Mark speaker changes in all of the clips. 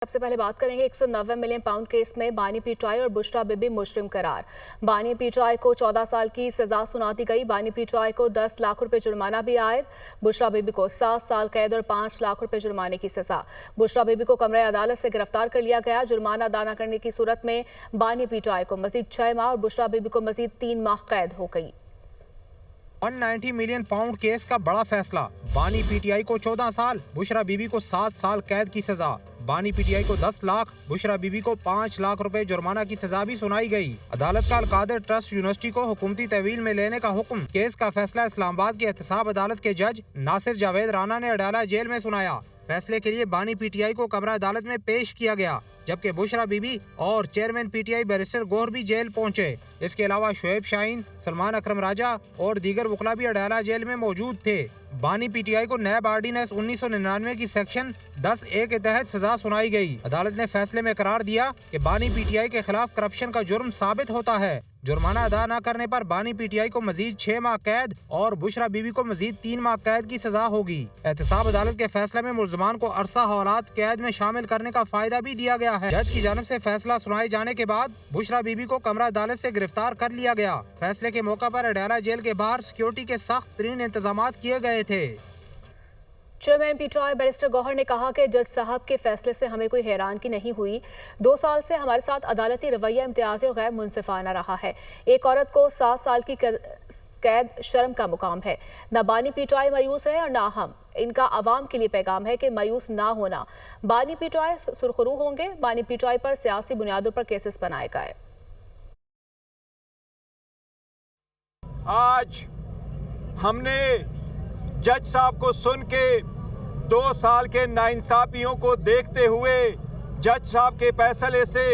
Speaker 1: सबसे पहले बात करेंगे 190 मिलियन पाउंड केस में बानी पीटीआई और बुशरा बीबी मुजरिम करार। बानी पीटीआई को 14 साल की सजा सुना दी गई। बानी पीटीआई को 10 लाख रुपए जुर्माना भी आयद। बुशरा बीबी को 7 साल कैद और 5 लाख रुपए जुर्माने की सजा। बुशरा बीबी को कमरे अदालत से गिरफ्तार कर लिया गया। जुर्माना अदा न करने की सूरत में बानी पीटीआई को मजीद 6 माह और बुशरा बीबी को मजीद 3 माह कैद हो गई।
Speaker 2: 190 मिलियन पाउंड केस का बड़ा फैसला। बानी पीटीआई को 14 साल, बुशरा बीबी को 7 साल कैद की सजा। बानी पीटीआई को 10 लाख, बुशरा बीबी को 5 लाख रुपए जुर्माना की सजा भी सुनाई गई। अदालत का अलकादर ट्रस्ट यूनिवर्सिटी को हुकूमती तहवील में लेने का हुक्म। केस का फैसला इस्लामाबाद की एहतसाब अदालत के जज नासिर जावेद राना ने अडाला जेल में सुनाया। फैसले के लिए बानी पीटीआई को कमरा अदालत में पेश किया गया, जबकि बुशरा बीबी और चेयरमैन पीटीआई बैरिस्टर गौहर भी जेल पहुंचे। इसके अलावा शुएब शाहीन, सलमान अकरम राजा और दीगर वकला भी अडाला जेल में मौजूद थे। बानी पीटीआई को नैब आर्डीनेंस 1999 की सेक्शन 10A के तहत सजा सुनाई गई। अदालत ने फैसले में करार दिया कि बानी पीटीआई के खिलाफ करप्शन का जुर्म साबित होता है। जुर्माना अदा न करने पर बानी पीटीआई को मजीद 6 माह कैद और बुशरा बीबी को मजीद 3 माह कैद की सजा होगी। एहतसाब अदालत के फैसले में मुलजमान को अरसा हवालात कैद में शामिल करने का फायदा भी दिया गया है। जज की जानिब से फैसला सुनाए जाने के बाद बुशरा बीबी को कमरा अदालत से गिरफ्तार कर लिया गया। फैसले के मौका पर अडाला जेल के बाहर सिक्योरिटी के सख्त तरीन इंतजाम किए गए थे।
Speaker 1: चेयरमैन पीटीआई बैरिस्टर गौहर ने कहा कि जज साहब के फैसले से हमें कोई हैरानगी नहीं हुई। 2 साल से हमारे साथ अदालती रवैया इम्तियाजी और गैर मुनसिफाना रहा है। एक औरत को 7 साल की कैद शर्म का मुकाम है। न बानी पीटीआई मायूस है और न हम। इनका आवाम के लिए पैगाम है कि मायूस ना होना। बानी पीटीआई सुरखरू होंगे। बानी पीटीआई पर सियासी बुनियादों पर केसेस बनाए गए।
Speaker 3: आज हमने जज साहब को सुन के 2 साल के नाइंसाफियों को देखते हुए जज साहब के फैसले से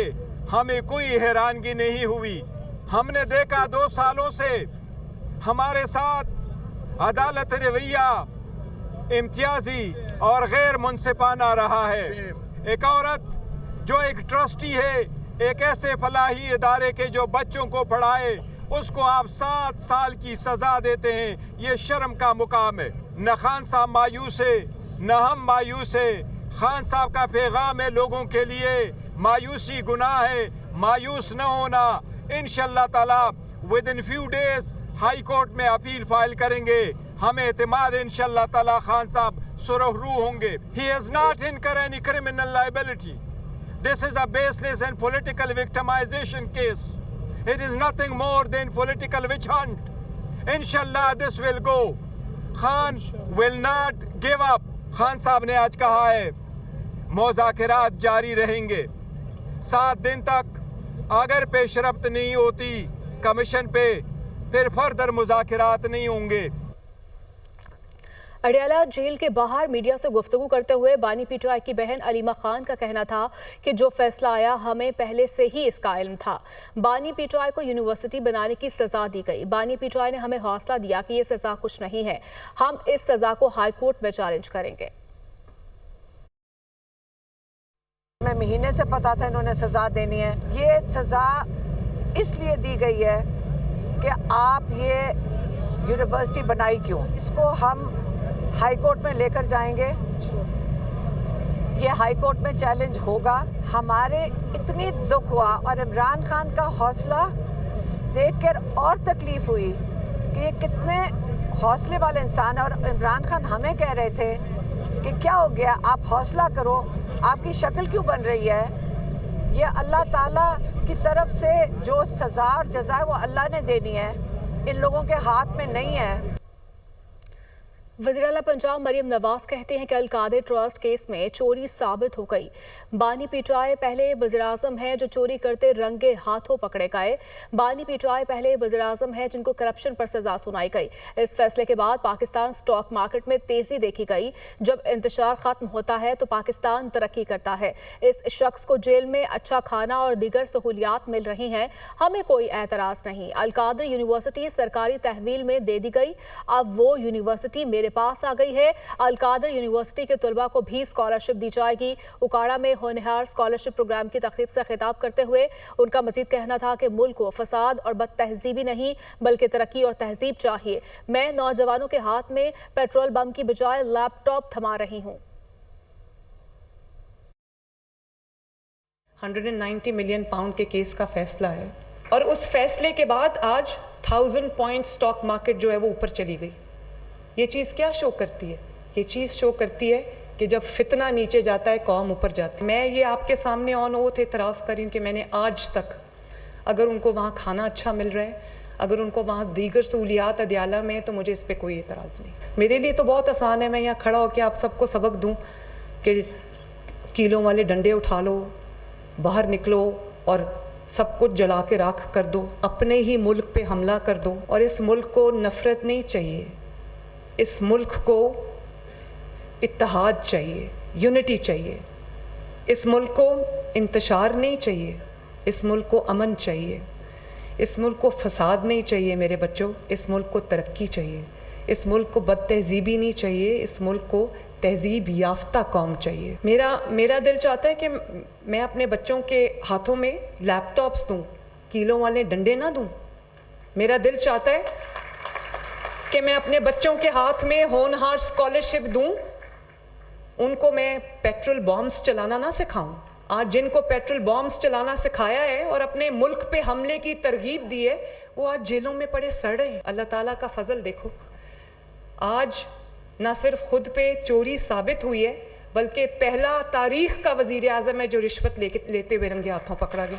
Speaker 3: हमें कोई हैरानगी नहीं हुई। हमने देखा 2 सालों से हमारे साथ अदालत रवैया इम्तियाजी और गैर मुनसिफाना रहा है। एक औरत जो एक ट्रस्टी है, एक ऐसे फलाही इदारे के जो बच्चों को पढ़ाए, उसको आप 7 साल की सजा देते हैं। ये शर्म का मुकाम है। न खान साहब मायूस है, न हम मायूस है। खान साहब का पैगाम है लोगों के लिए, मायूसी गुनाह है, मायूस न होना। इंशाअल्लाह ताला with in few days high court में अपील फाइल करेंगे। हमें एतमाद इंशाअल्लाह ताला खान साहब सुरखरू होंगे। He has not incurred any criminal liability. This is a baseless and political victimization case. It is nothing more than political witch hunt. Inshallah this will go. Khan will not give up. Khan साहब ने आज कहा है मुज़ाकरात जारी रहेंगे 7 दिन तक। अगर पेशरफ्त नहीं होती कमीशन पे, फिर फर्दर मुज़ाकरात नहीं होंगे।
Speaker 1: अडाला जेल के बाहर मीडिया से गुफ्तगू करते हुए बानी पीटीआई की बहन अलीमा खान का कहना था कि जो फैसला आया हमें पहले से ही इसका इल्म था। बानी पीटीआई को यूनिवर्सिटी बनाने की सजा दी गई। बानी पीटीआई ने हमें हौसला दिया कि ये सजा कुछ नहीं है, हम इस सजा को हाई कोर्ट में चैलेंज करेंगे।
Speaker 4: मैं महीने से पता था इन्होंने सजा देनी है। ये सजा इसलिए दी गई है कि आप ये यूनिवर्सिटी बनाई क्यों। इसको हम हाई कोर्ट में लेकर जाएंगे। ये हाई कोर्ट में चैलेंज होगा। हमारे इतनी दुख हुआ और इमरान खान का हौसला देखकर और तकलीफ हुई कि ये कितने हौसले वाले इंसान है। और इमरान खान हमें कह रहे थे कि क्या हो गया, आप हौसला करो, आपकी शक्ल क्यों बन रही है। ये अल्लाह ताला की तरफ से जो सज़ा और जज़ा है वो अल्लाह ने देनी है, इन लोगों के हाथ में नहीं है।
Speaker 1: वज़ीर आला पंजाब मरियम नवाज कहते हैं कि अलकादर ट्रस्ट केस में चोरी साबित हो गई। बानी पीटीआई पहले वज़ीर आज़म है जो चोरी करते रंगे हाथों पकड़े गए। बानी पीटीआई पहले वज़ीर आज़म है जिनको करप्शन पर सजा सुनाई गई। इस फैसले के बाद पाकिस्तान स्टॉक मार्केट में तेजी देखी गई। जब इंतशार खत्म होता है तो पाकिस्तान तरक्की करता है। इस शख्स को जेल में अच्छा खाना और दीगर सहूलियात मिल रही हैं, हमें कोई एतराज़ नहीं। अलकादर यूनिवर्सिटी सरकारी तहवील में दे दी गई, अब वो यूनिवर्सिटी मेरे पास आ गई है। अलकादर यूनिवर्सिटी के तलबा को भी स्कॉलरशिप दी जाएगी। उकाड़ा में होनहार स्कॉलरशिप प्रोग्राम की तकरीब से खिताब करते हुए उनका मजीद कहना था कि मुल्क को फसाद और बद तहजीबी नहीं बल्कि तरक्की और तहजीब चाहिए। मैं नौजवानों के हाथ में पेट्रोल बम की बजाय लैपटॉप थमा रही हूँ।
Speaker 5: 190 मिलियन पाउंड के केस का फैसला है और उस फैसले के बाद आज 1000 पॉइंट स्टॉक मार्केट जो है वो ऊपर चली गई। ये चीज़ क्या शो करती है? ये चीज़ शो करती है कि जब फितना नीचे जाता है कौम ऊपर जाती है। मैं ये आपके सामने ऑन ओथ एतराफ़ करी कि मैंने आज तक, अगर उनको वहाँ खाना अच्छा मिल रहा है, अगर उनको वहाँ दीगर सहूलियात अदयाला में, तो मुझे इस पर कोई एतराज़ नहीं। मेरे लिए तो बहुत आसान है, मैं यहाँ खड़ा होकर आप सबको सबक दूँ कि कीलों वाले डंडे उठा लो, बाहर निकलो और सब कुछ जला के राख कर दो, अपने ही मुल्क पे हमला कर दो। और इस मुल्क को नफ़रत नहीं चाहिए, इस मुल्क को इत्तेहाद चाहिए, यूनिटी चाहिए। इस मुल्क को इंतशार नहीं चाहिए, इस मुल्क को अमन चाहिए। इस मुल्क को फसाद नहीं चाहिए मेरे बच्चों, इस मुल्क को तरक्की चाहिए। इस मुल्क को बदतहजीबी नहीं चाहिए, इस मुल्क को तहजीब याफ्ता कौम चाहिए। मेरा दिल चाहता है कि मैं अपने बच्चों के हाथों में लैपटॉप्स दूं, कीलों वाले डंडे ना दूं। मेरा दिल चाहता है कि मैं अपने बच्चों के हाथ में होनहार स्कॉलरशिप दूं, उनको मैं पेट्रोल बॉम्ब्स चलाना ना सिखाऊं। आज जिनको पेट्रोल बॉम्ब्स चलाना सिखाया है और अपने मुल्क पे हमले की तरगीब दी है, वो आज जेलों में पड़े सड़ रहे हैं। अल्लाह ताला का फजल देखो, आज ना सिर्फ खुद पे चोरी साबित हुई है, बल्कि पहला तारीख का वज़ीर आज़म है जो रिश्वत लेते हुए रंगे हाथों पकड़ा गया।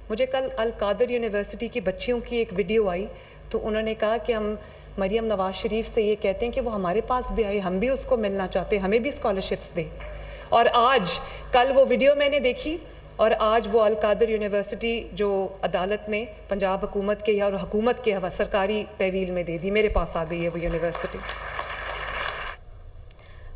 Speaker 5: मुझे कल अल कादर यूनिवर्सिटी की बच्चियों की एक वीडियो आई, तो उन्होंने कहा कि हम मरियम नवाज शरीफ से ये कहते हैं कि वो हमारे पास भी आए, हम भी उसको मिलना चाहते हैं, हमें भी स्कॉलरशिप्स दे। और आज कल वो वीडियो मैंने देखी और आज वो अल कादर यूनिवर्सिटी जो अदालत ने पंजाब हुकूमत के और हुकूमत के हवा सरकारी तहवील में दे दी, मेरे पास आ गई है वो यूनिवर्सिटी।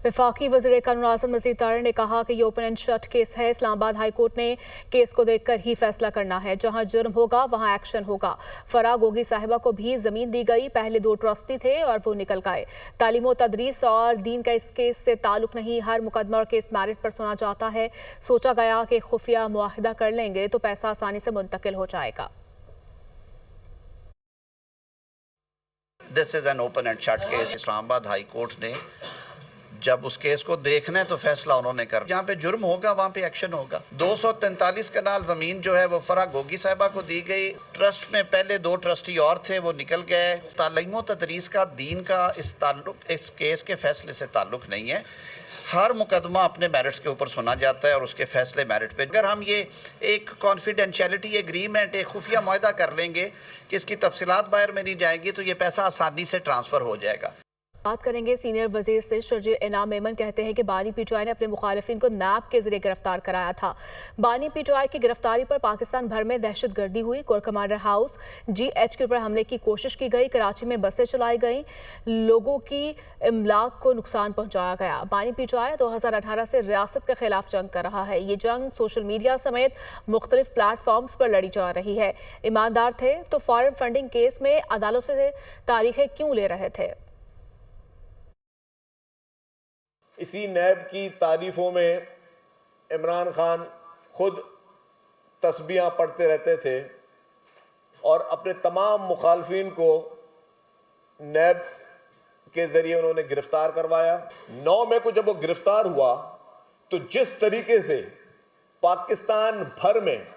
Speaker 1: वफाकी वज़ीर कानून आज़म नज़ीर तारड़ ने कहा कि ये ओपन एंड शट केस है। इस्लामाबाद हाई कोर्ट ने केस को देखकर ही फैसला करना है, जहां जुर्म होगा वहां एक्शन होगा। फराह गोगी साहिबा को भी ज़मीन दी गई, पहले 2 ट्रस्टी थे और वो निकल गए। तालीम व तदरीस और दीन का इस केस से ताल्लुक नहीं, हर मुकदमा और केस मेरिट पर सुना जाता है। सोचा गया कि खुफिया मुआहिदा कर लेंगे तो पैसा आसानी से मुंतकिल हो जाएगा।
Speaker 6: This is an open and shut case. Islamabad high court ने जब उस केस को देखना है तो फैसला उन्होंने कर, जहाँ पे जुर्म होगा वहाँ पे एक्शन होगा। 243 कनाल ज़मीन जो है वो फराह गोगी साहिबा को दी गई। ट्रस्ट में पहले 2 ट्रस्टी और थे, वो निकल गए। तालीम व तदरीस का, दीन का इस केस के फैसले से ताल्लुक़ नहीं है। हर मुकदमा अपने मेरिट्स के ऊपर सुना जाता है और उसके फैसले मेरिट पे। अगर हम ये एक कॉन्फिडेंशियलिटी एग्रीमेंट, एक खुफिया मुआहदा कर लेंगे कि इसकी तफसीलात बाहर में नहीं जाएगी, तो ये पैसा आसानी से ट्रांसफ़र हो जाएगा।
Speaker 1: बात करेंगे सीनियर वजीर से। शर्जील इनाम मेमन कहते हैं कि बानी पीटीआई ने अपने मुखालिफिन को नैब के जरिए गिरफ्तार कराया था। बानी पीटीआई की गिरफ्तारी पर पाकिस्तान भर में दहशत गर्दी हुई। कोर कमांडर हाउस GHQ पर हमले की कोशिश की गई। कराची में बसें चलाई गईं, लोगों की इमलाक को नुकसान पहुंचाया गया। बानी पीटीआई 2018 से रियासत के खिलाफ जंग कर रहा है। ये जंग सोशल मीडिया समेत मुख्तलिफ प्लेटफॉर्म्स पर लड़ी जा रही है। ईमानदार थे तो फॉरेन फंडिंग केस में अदालत से तारीखें क्यों ले रहे थे?
Speaker 7: इसी नैब की तारीफ़ों में इमरान खान खुद तस्बीहां पढ़ते रहते थे और अपने तमाम मुखालफिन को नैब के ज़रिए उन्होंने गिरफ्तार करवाया। 9 मई को जब वो गिरफ्तार हुआ तो जिस तरीके से पाकिस्तान भर में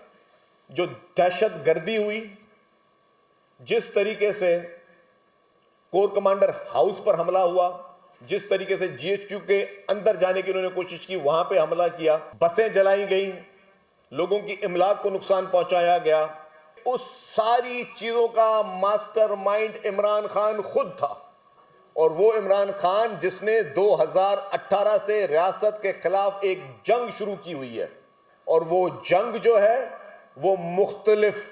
Speaker 7: जो दहशत गर्दी हुई, जिस तरीके से कोर कमांडर हाउस पर हमला हुआ, जिस तरीके से GHQ के अंदर जाने की उन्होंने कोशिश की, वहां पे हमला किया, बसें जलाई गई, लोगों की इमलाक को नुकसान पहुंचाया गया, उस सारी चीजों का मास्टरमाइंड इमरान खान खुद था। और वो इमरान खान जिसने 2018 से रियासत के खिलाफ एक जंग शुरू की हुई है, और वो जंग जो है वो मुख्तलिफ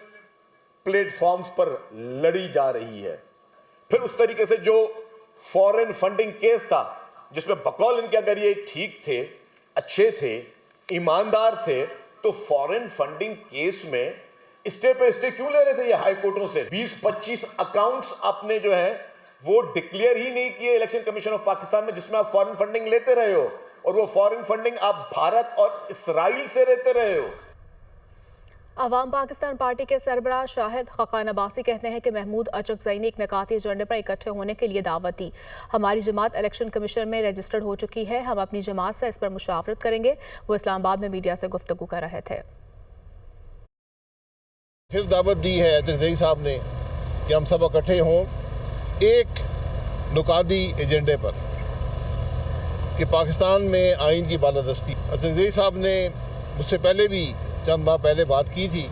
Speaker 7: प्लेटफॉर्म्स पर लड़ी जा रही है। फिर उस तरीके से जो फॉरेन फंडिंग केस था, जिसमें बकौल इनके अगर ये ठीक थे, अच्छे थे, ईमानदार थे, तो फॉरेन फंडिंग केस में स्टे पे स्टे क्यों ले रहे थे ये हाई कोर्टों से? 20-25 अकाउंट्स आपने जो है वो डिक्लेयर ही नहीं किए इलेक्शन कमीशन ऑफ पाकिस्तान में, जिसमें आप फॉरेन फंडिंग लेते रहे हो, और वो फॉरेन फंडिंग आप भारत और इसराइल से लेते रहे हो।
Speaker 1: अवाम पाकिस्तान पार्टी के सरबराह शाहिद खकान अब्बासी कहते हैं कि महमूद अचकज़ई ने एक नकाती एजेंडे पर इकट्ठे होने के लिए दावत दी। हमारी जमात इलेक्शन कमीशन में रजिस्टर्ड हो चुकी है, हम अपनी जमात से इस पर मुशावरत करेंगे। वो इस्लामाबाद में मीडिया से गुफ्तगू कर रहे थे।
Speaker 8: پھر دعوت دی ہے چرزئی صاحب نے کہ ہم سب اکٹھے ہوں ایک نکاتی ایجنڈے پر کہ پاکستان میں آئین کی بالادستی. چرزئی صاحب نے مجھ سے پہلے بھی چند ماہ پہلے بات کی تھی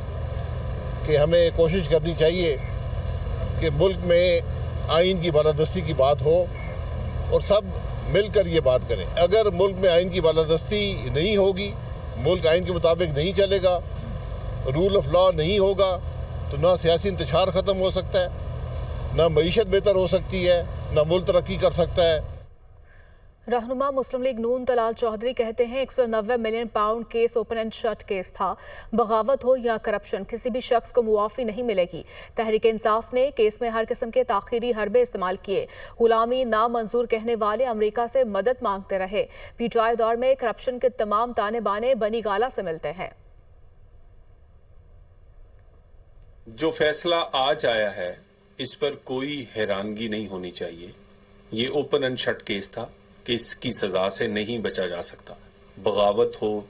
Speaker 8: کہ ہمیں کوشش کرنی چاہیے کہ ملک میں آئین کی بالادستی کی بات ہو اور سب مل کر یہ بات کریں. اگر ملک میں آئین کی بالادستی نہیں ہوگی، ملک آئین کے مطابق نہیں چلے گا، رول آف لا نہیں ہوگا، تو نہ سیاسی انتشار ختم ہو سکتا ہے، نہ معیشت بہتر ہو سکتی ہے، نہ ملک ترقی کر سکتا ہے.
Speaker 1: رہنما مسلم لیگ نون طلال چودھری کہتے ہیں 190 million pound case open and shut case تھا. بغاوت ہو یا کرپشن، کسی بھی شخص کو معافی نہیں ملے گی. تحریک انصاف نے کیس میں ہر قسم کے تاخیری حربے استعمال کیے. غلامی نامنظور کہنے والے امریکہ سے مدد مانگتے رہے. پی ٹی آئی دور میں کرپشن کے تمام تانے بانے بنی گالہ سے ملتے ہیں.
Speaker 9: جو فیصلہ آج آیا ہے اس پر کوئی حیرانگی نہیں ہونی چاہیے. یہ اوپن اینڈ شٹ کیس تھا کہ اس کی سزا سے نہیں بچا جا سکتا. بغاوت ہو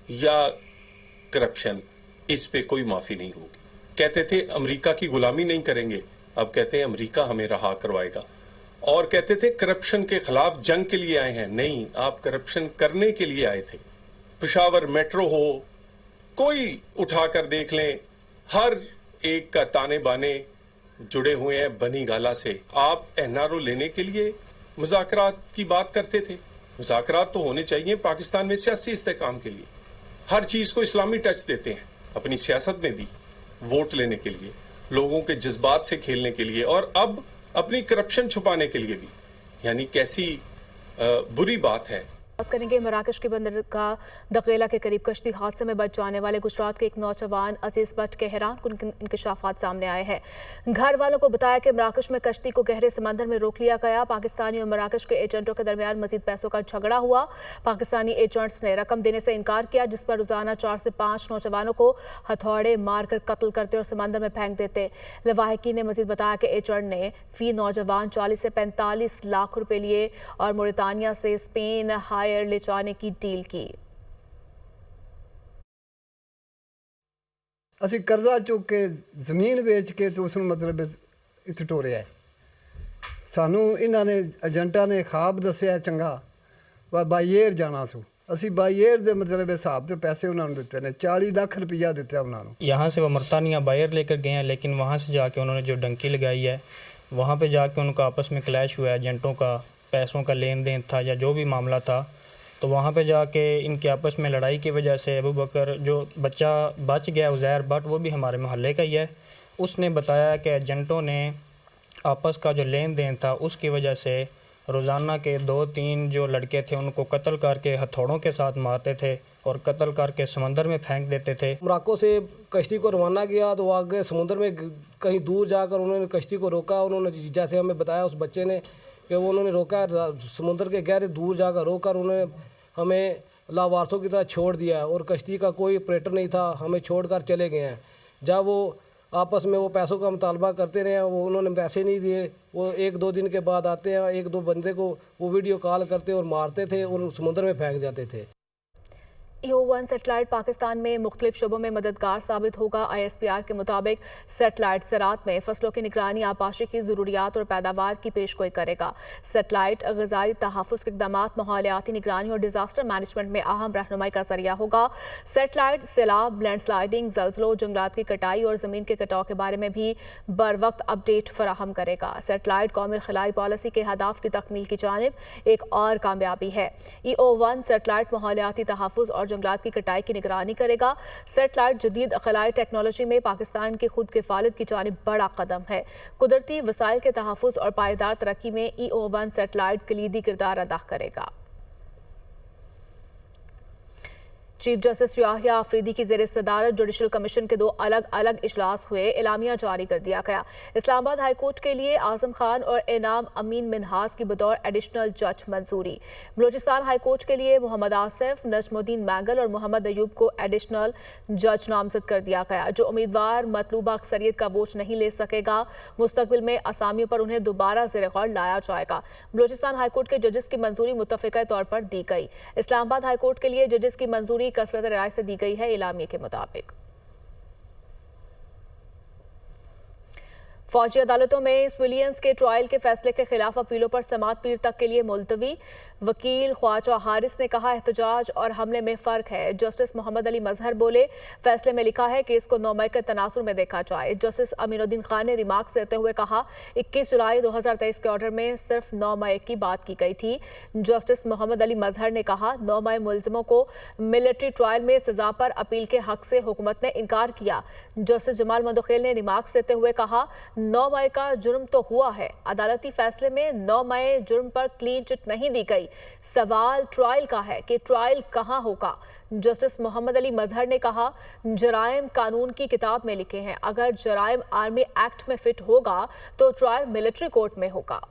Speaker 9: یا کرپشن، اس پہ کوئی معافی نہیں ہوگی. کہتے تھے امریکہ کی غلامی نہیں کریں گے، اب کہتے ہیں امریکہ ہمیں رہا کروائے گا. اور کہتے تھے کرپشن کے خلاف جنگ کے لیے آئے ہیں، نہیں، آپ کرپشن کرنے کے لیے آئے تھے. پشاور میٹرو ہو، کوئی اٹھا کر دیکھ لیں، ہر ایک کا تانے بانے جڑے ہوئے ہیں بنی گالہ سے. آپ این آر او لینے کے لیے مذاکرات کی بات کرتے تھے. مذاکرات تو ہونے چاہیے پاکستان میں سیاسی استحکام کے لیے. ہر چیز کو اسلامی ٹچ دیتے ہیں اپنی سیاست میں بھی، ووٹ لینے کے لیے، لوگوں کے جذبات سے کھیلنے کے لیے، اور اب اپنی کرپشن چھپانے کے لیے بھی. یعنی کیسی بری بات ہے.
Speaker 1: بات کریں گے مراکش کے بندرگاہ دقیلہ کے قریب کشتی حادثے میں بچ جانے والے گجرات کے ایک نوجوان عزیز بٹ کے حیران کن انکشافات سامنے آئے ہیں. گھر والوں کو بتایا کہ مراکش میں کشتی کو گہرے سمندر میں روک لیا گیا. پاکستانی اور مراکش کے ایجنٹوں کے درمیان مزید پیسوں کا جھگڑا ہوا. پاکستانی ایجنٹس نے رقم دینے سے انکار کیا، جس پر روزانہ 4 سے 5 نوجوانوں کو ہتھوڑے مار کر قتل کرتے اور سمندر میں پھینک دیتے. لواحقین نے مزید بتایا کہ ایجنٹ نے فی نوجوان 40 سے 45 لاکھ روپے لیے اور موریتانیہ سے اسپین لے جانے کی ڈیل کی.
Speaker 10: اسی قرضہ چک کے زمین بیچ کے تو اس ਨੂੰ ਮਤਲਬ ਇਸ ਟੋਰਿਆ ਸਾਨੂੰ ਇਹਨਾਂ ਨੇ ਏਜੰਟਾਂ ਨੇ ਖਾਬ ਦੱਸਿਆ ਚੰਗਾ ਬਾਈ 에ਅਰ ਜਾਣਾ ਸੂ. ਅਸੀਂ ਬਾਈ 에ਅਰ ਦੇ ਮਤਲਬ ਹਿਸਾਬ ਤੇ ਪੈਸੇ ਉਹਨਾਂ ਨੂੰ ਦਿੱਤੇ ਨੇ 40 ਲੱਖ ਰੁਪਇਆ ਦਿੱਤਾ ਉਹਨਾਂ ਨੂੰ.
Speaker 11: यहाँ से वो मोरितानिया बाई एयर लेकर गए हैं, लेकिन वहाँ से जाके उन्होंने जो डंकी लगाई है वहाँ पे जाके उनका आपस में क्लैश हुआ है. एजेंटों का पैसों का लेन देन था या जो भी मामला था, तो वहाँ पे जाके इनके आपस में लड़ाई की वजह से अबू बकर जो बच्चा बच गया उज़ैर बट, वो भी हमारे मोहल्ले का ही है, उसने बताया कि एजेंटों ने आपस का जो लेन देन था उसकी वजह से रोज़ाना के 2-3 जो लड़के थे उनको कत्ल करके हथौड़ों के साथ मारते थे और कत्ल करके समंदर में फेंक देते थे.
Speaker 12: मोरक्को से कश्ती को रवाना किया तो आगे समुद्र में कहीं दूर जाकर उन्होंने कश्ती को रोका. उन्होंने जैसे हमें बताया उस बच्चे ने कि वो उन्होंने रोका, समुद्र के गहरे दूर जाकर रोक कर उन्होंने हमें लावारसों की तरह छोड़ दिया और कश्ती का कोई ऑपरेटर नहीं था, हमें छोड़कर चले गए हैं. जब वो आपस में वो पैसों का मुतालबा करते रहे, वो उन्होंने पैसे नहीं दिए. वो 1-2 दिन के बाद आते हैं, 1-2 बंदे को वो वीडियो कॉल करते और मारते थे और समुद्र में फेंक जाते थे.
Speaker 1: EO1 सेटेलाइट पाकिस्तान में मुख्तलिफ शोबों में मददगार साबित होगा. ISPR के मुताबिक सेटेलाइट ज़राअत में फसलों की निगरानी, आपाशी की ज़रूरियात और पैदावार की पेशगोई करेगा. सेटेलाइट ग़िज़ाई तहफ़्फ़ुज़ के इक़दामात, माहौलियाती निगरानी और डिज़ास्टर मैनेजमेंट में अहम रहनुमाई का ज़रिया होगा. सेटेलाइट सैलाब, लैंडस्लाइडिंग, ज़लज़लों, जंगलात की कटाई और ज़मीन के कटाव के बारे में भी बर वक्त अपडेट फराहम करेगा. सेटेलाइट कौमी खलाई पॉलिसी के अहदाफ की तकमील की जानिब एक और कामयाबी है. EO1 सेटेलाइट माहौलियाती तहफ़्फ़ुज़ और जंगलात की कटाई की निगरानी करेगा. सेटेलाइट जदीद खलाई टेक्नोलॉजी में पाकिस्तान की खुद किफालत की जानिब बड़ा कदम है. कुदरती वसाइल के तहफ़्फ़ुज़ और पायदार तरक्की में EO1 सेटेलाइट कलीदी किरदार अदा करेगा. चीफ जस्टिस याहिया आफरीदी की ज़ेर सदारत जुडिशल कमीशन के 2 अलग अलग इजलास हुए. एलामिया जारी कर दिया गया. इस्लामाबाद हाई कोर्ट के लिए आज़म खान और इनाम अमीन मिनहास की बतौर एडिशनल जज मंजूरी. बलूचिस्तान हाई कोर्ट के लिए मोहम्मद आसिफ, नजमुद्दीन मैंगल और मोहम्मद अयूब को एडिशनल जज नामजद कर दिया गया. जो उम्मीदवार मतलूबा अक्सरियत का वोट नहीं ले सकेगा, मुस्तकबिल में असामियों पर उन्हें दोबारा ज़ेर गौर लाया जाएगा. बलूचिस्तान हाई कोर्ट के जजेस की मंजूरी मुत्तफ़िक़ा तौर पर दी गई. इस्लामाबाद हाई कोर्ट के लिए जजेस की मंजूरी कसरत राय से दी गई है. इलामिया के मुताबिक फौजी अदालतों में विलियम्स के ट्रायल के फैसले के खिलाफ अपीलों पर समाअत पीर तक के लिए मुलतवी। वकील ख्वाजा हारिस ने कहा, एहतजाज और हमले में फ़र्क है। जस्टिस मोहम्मद अली मजहर बोले, फैसले में लिखा है कि इसको 9 मई के तनासुर में देखा जाए। जस्टिस अमीनुद्दीन खान ने रिमार्क्स देते हुए कहा, 21 जुलाई 2023 के ऑर्डर में सिर्फ 9 मई की बात की गई थी। जस्टिस मोहम्मद अली मजहर ने कहा, 9 मई मुलजिमों को मिलिट्री ट्रायल में सजा पर अपील के हक से हुकूमत ने इनकार किया। जस्टिस जमाल मंदोखेल ने रिमार्क्स देते हुए कहा, 9 मई का जुर्म तो हुआ है, अदालती फैसले में 9 मई जुर्म पर क्लीन चिट नहीं दी गई। सवाल ट्रायल का है कि ट्रायल कहां होगा। जस्टिस मोहम्मद अली मजहर ने कहा, जराइम कानून की किताब में लिखे हैं, अगर जराइम आर्मी एक्ट में फिट होगा तो ट्रायल मिलिट्री कोर्ट में होगा।